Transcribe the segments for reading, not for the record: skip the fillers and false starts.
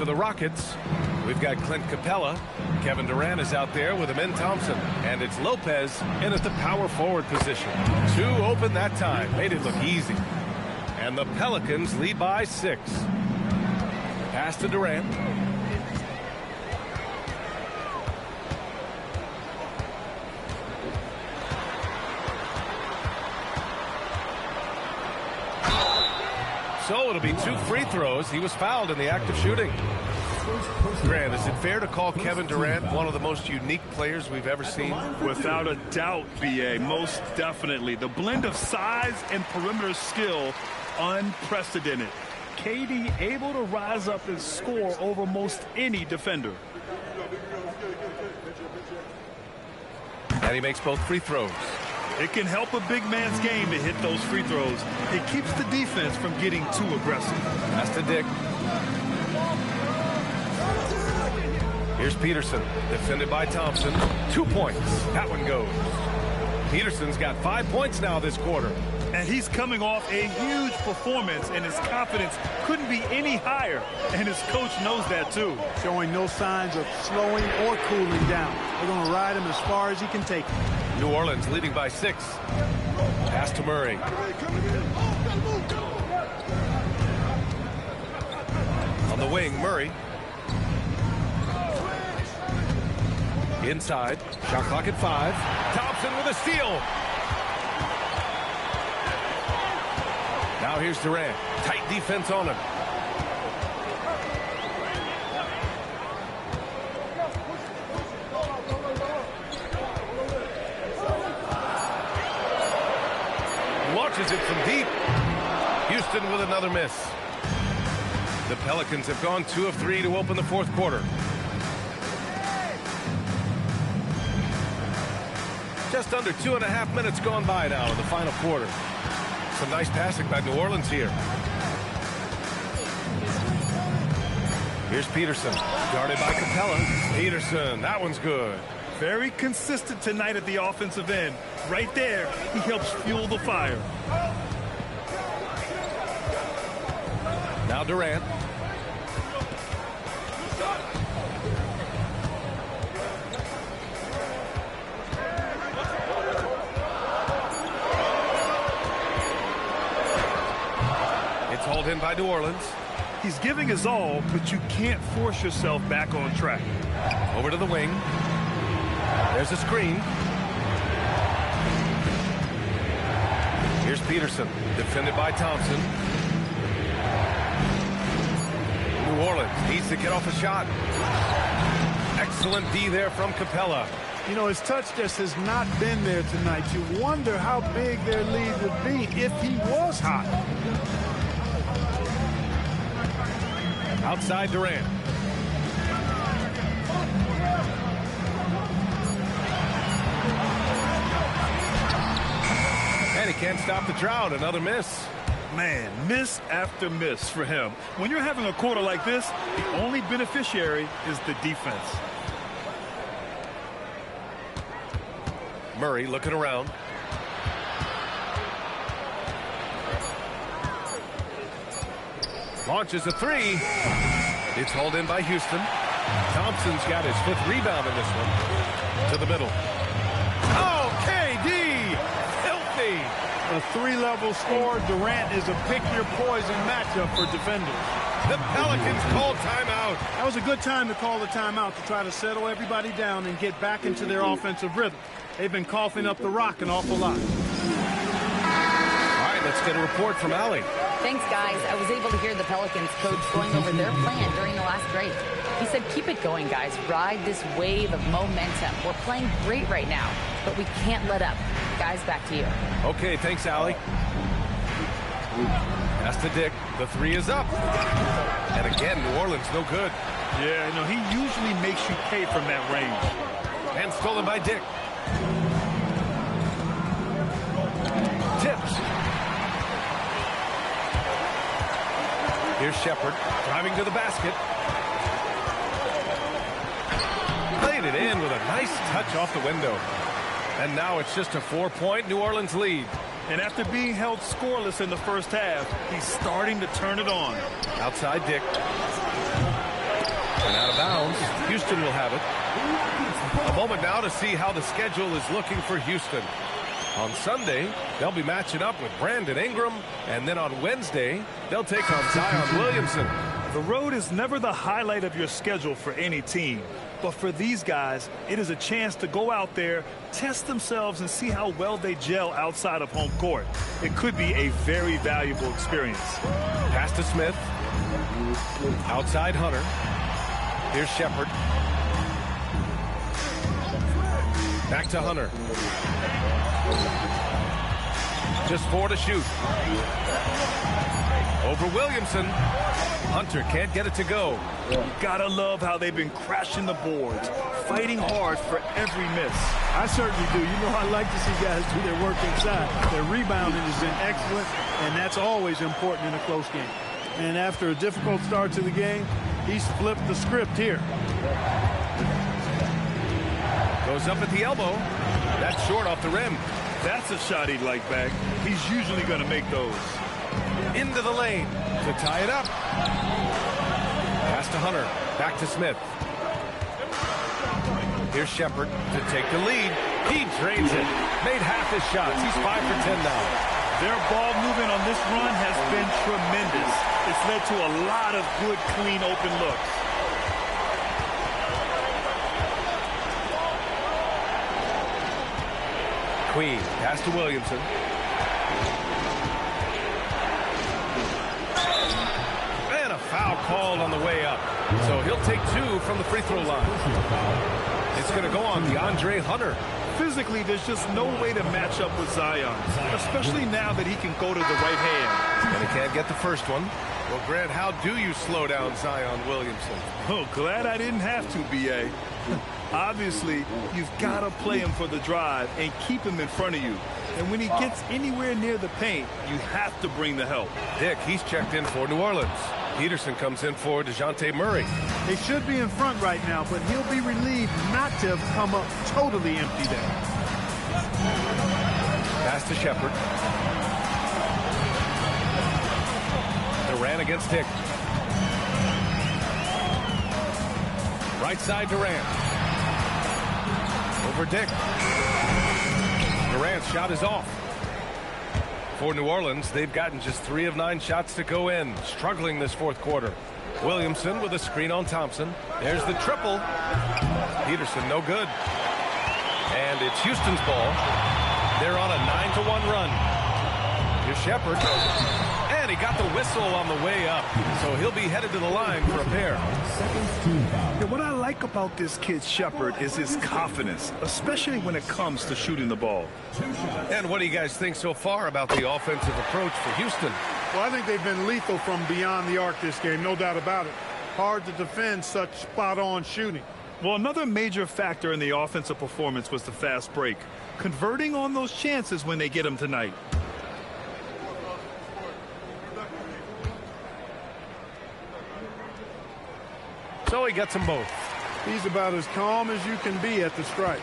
for the Rockets. We've got Clint Capella. Kevin Durant is out there with Amen Thompson. And it's Lopez in at the power forward position. 2 open that time. Made it look easy. And the Pelicans lead by 6. Pass to Durant. So it'll be 2 free throws. He was fouled in the act of shooting. Grant, is it fair to call Kevin Durant one of the most unique players we've ever seen? Without a doubt, B.A., most definitely. The blend of size and perimeter skill, unprecedented. KD able to rise up and score over most any defender. And he makes both free throws. It can help a big man's game to hit those free throws. It keeps the defense from getting too aggressive. Pass to Dick. Here's Peterson, defended by Thompson. 2 points. That one goes. Peterson's got 5 points now this quarter. And he's coming off a huge performance, and his confidence couldn't be any higher. And his coach knows that, too. Showing no signs of slowing or cooling down. They're going to ride him as far as he can take him. New Orleans leading by 6. Pass to Murray. On the wing, Murray. Inside. Shot clock at 5. Thompson with a steal. Now here's Durant. Tight defense on him. Launches it from deep. Houston with another miss. The Pelicans have gone 2 of 3 to open the 4th quarter. Just under 2.5 minutes gone by now in the final quarter. Some nice passing by New Orleans here. Here's Peterson, guarded by Capella. Peterson, that one's good. Very consistent tonight at the offensive end. Right there, he helps fuel the fire. Now Durant. It's hauled in by New Orleans. He's giving his all, but you can't force yourself back on track. Over to the wing. There's a screen. Here's Peterson, defended by Thompson. New Orleans needs to get off a shot. Excellent D there from Capella. You know, his touch just has not been there tonight. You wonder how big their lead would be if he was hot. Outside Durant. And he can't stop the drought. Another miss. Man, miss after miss for him. When you're having a quarter like this, the only beneficiary is the defense. Murray looking around. Launches a 3. It's hauled in by Houston. Thompson's got his 5th rebound in this one. To the middle. Oh, KD! Filthy! A 3-level score. Durant is a pick-your-poison matchup for defenders. The Pelicans call timeout. That was a good time to call the timeout to try to settle everybody down and get back into their offensive rhythm. They've been coughing up the rock an awful lot. All right, let's get a report from Allie. Thanks, guys. I was able to hear the Pelicans coach going over their plan during the last break. He said, keep it going, guys. Ride this wave of momentum. We're playing great right now, but we can't let up. Guys, back to you. Okay, thanks, Allie. Pass to Dick. The 3 is up. And again, New Orleans no good. Yeah, you know, he usually makes you pay from that range. And stolen by Dick. Tips. Here's Shepard driving to the basket. Played it in with a nice touch off the window. And now it's just a 4-point New Orleans lead. And after being held scoreless in the first half, he's starting to turn it on. Outside Dick. And out of bounds. Houston will have it. A moment now to see how the schedule is looking for Houston. On Sunday, they'll be matching up with Brandon Ingram, and then on Wednesday, they'll take on Zion Williamson. The road is never the highlight of your schedule for any team. But for these guys, it is a chance to go out there, test themselves, and see how well they gel outside of home court. It could be a very valuable experience. Pass to Smith. Outside Hunter. Here's Shepard. Back to Hunter. Just 4 to shoot. Over Williamson. Hunter can't get it to go. You gotta love how they've been crashing the boards, fighting hard for every miss. I certainly do. You know, I like to see guys do their work inside. Their rebounding has been excellent, and that's always important in a close game. And after a difficult start to the game, he's flipped the script here. Goes up at the elbow. That's short off the rim. That's a shot he'd like back. He's usually going to make those. Into the lane to tie it up. Pass to Hunter. Back to Smith. Here's Shepard to take the lead. He drains it. Made half his shots. He's 5 for 10 now. Their ball movement on this run has been tremendous. It's led to a lot of good, clean, open looks. Queen, pass to Williamson. And a foul called on the way up. So he'll take 2 from the free throw line. It's going to go on DeAndre Hunter. Physically, there's just no way to match up with Zion, especially now that he can go to the right hand. And he can't get the first one. Well, Grant, how do you slow down Zion Williamson? Oh, glad I didn't have to, B.A. Obviously, you've got to play him for the drive and keep him in front of you. And when he gets anywhere near the paint, you have to bring the help. Dick, he's checked in for New Orleans. Peterson comes in for DeJounte Murray. They should be in front right now, but he'll be relieved not to have come up totally empty there. Pass to Shepard. Durant against Dick. Right side Durant. Over Dick. Durant's shot is off. For New Orleans, they've gotten just 3 of 9 shots to go in, struggling this fourth quarter. Williamson with a screen on Thompson. There's the triple. Peterson, no good. And it's Houston's ball. They're on a 9-1 run. Here's Shepard. And he got the whistle on the way up. So he'll be headed to the line for a pair. Yeah, what I like about this kid Shepard is his confidence, especially when it comes to shooting the ball. And what do you guys think so far about the offensive approach for Houston? Well, I think they've been lethal from beyond the arc this game, no doubt about it. Hard to defend such spot-on shooting. Well, another major factor in the offensive performance was the fast break, converting on those chances when they get them tonight. So he gets them both. He's about as calm as you can be at the stripe.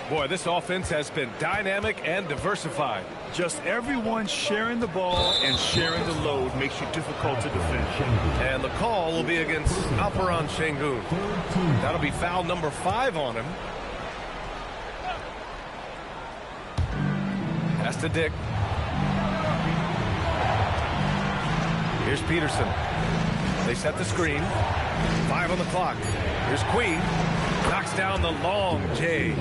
Boy, this offense has been dynamic and diversified. Just everyone sharing the ball and sharing the load makes you difficult to defend. And the call will be against Alperen Şengün. That'll be foul number 5 on him. Pass to Dick. Here's Peterson. They set the screen. 5 on the clock. Here's Queen. Knocks down the long J.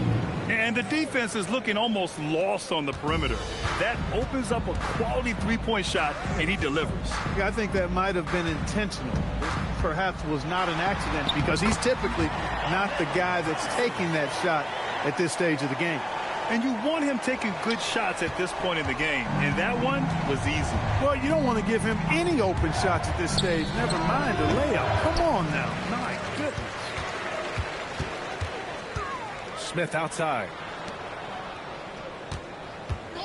And the defense is looking almost lost on the perimeter. That opens up a quality three-point shot, and he delivers. Yeah, I think that might have been intentional. This perhaps was not an accident because he's typically not the guy that's taking that shot at this stage of the game. And you want him taking good shots at this point in the game, and that one was easy. Well, you don't want to give him any open shots at this stage. Never mind a layup. Come on now. My goodness. Smith outside.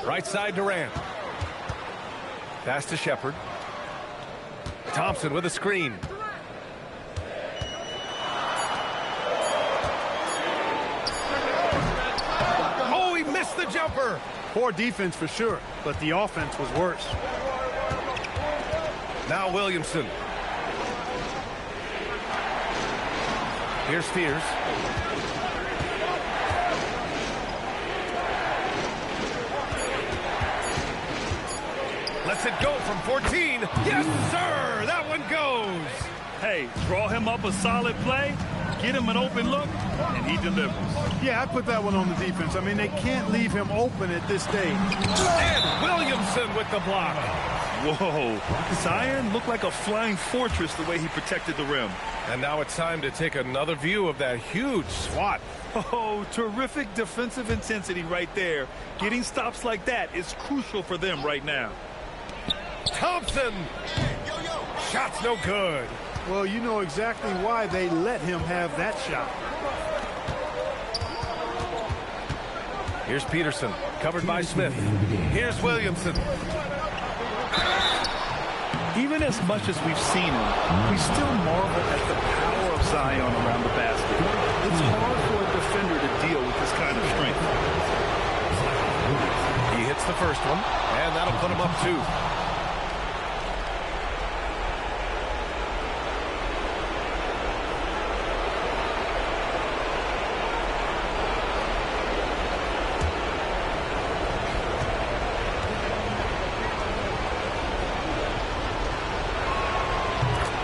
Right side Durant. Pass to Shepard. Thompson with a screen. Oh, he missed the jumper. Poor defense for sure, but the offense was worse. Now Williamson. Here's Spears. Lets it go from 14. Yes, sir! That one goes! Hey, draw him up a solid play, get him an open look, and he delivers. Yeah, I put that one on the defense. I mean, they can't leave him open at this stage. And Williamson with the block. Whoa, Zion looked like a flying fortress the way he protected the rim. And now it's time to take another view of that huge swat. Oh, terrific defensive intensity right there. Getting stops like that is crucial for them right now. Thompson! Shot's no good. Well, you know exactly why they let him have that shot. Here's Peterson, covered by Smith. Here's Williamson. Even as much as we've seen him, we still marvel at the power of Zion around the basket. It's hard for a defender to deal with this kind of strength. He hits the first one, and that'll put him up 2.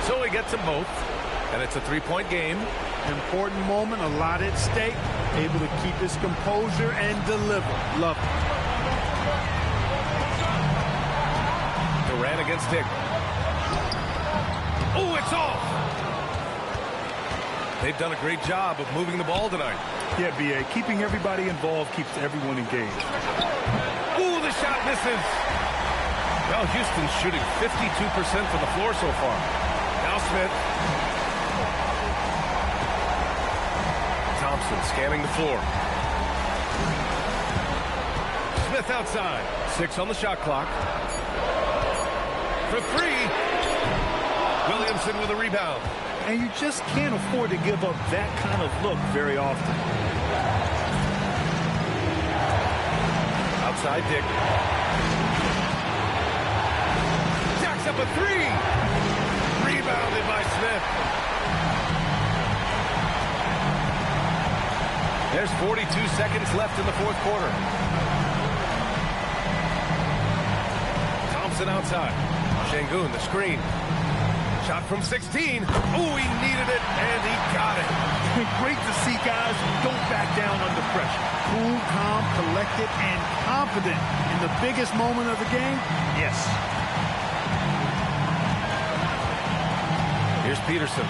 So he gets them both, and it's a 3-point game. Important moment, a lot at stake. Able to keep his composure and deliver. Love it. Durant against Dick. Oh, it's off! They've done a great job of moving the ball tonight. Yeah, B.A., keeping everybody involved keeps everyone engaged. Ooh, the shot misses! Well, Houston's shooting 52% from the floor so far. Now Smith. Thompson scanning the floor. Smith outside. 6 on the shot clock. For 3. Williamson with a rebound. And you just can't afford to give up that kind of look very often. Outside Dick. Jacks up a 3. Rebounded by Smith. There's 42 seconds left in the 4th quarter. Thompson outside. Şengün, the screen. Shot from 16. Ooh, he needed it, and he got it. Great to see guys who don't back down under pressure. Cool, calm, collected, and confident in the biggest moment of the game. Yes. Here's Peterson.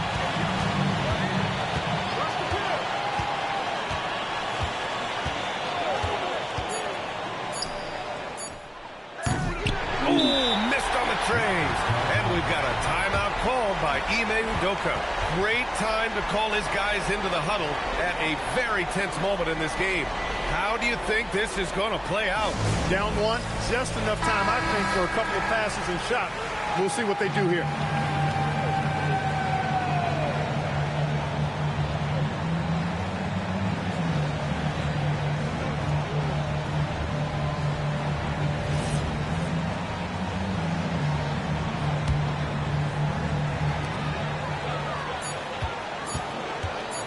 Ooh, missed on the trays. And we've got a timeout called by Ime. Great time to call his guys into the huddle at a very tense moment in this game. How do you think this is going to play out? Down 1, just enough time, I think, for a couple of passes and shots. We'll see what they do here.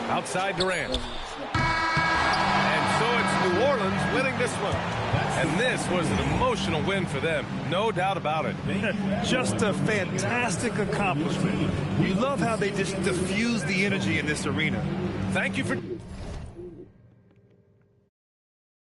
Outside Durant. And so it's New Orleans winning this one. And this was an emotional win for them. No doubt about it. Just a fantastic accomplishment. We love how they just diffuse the energy in this arena. Thank you for...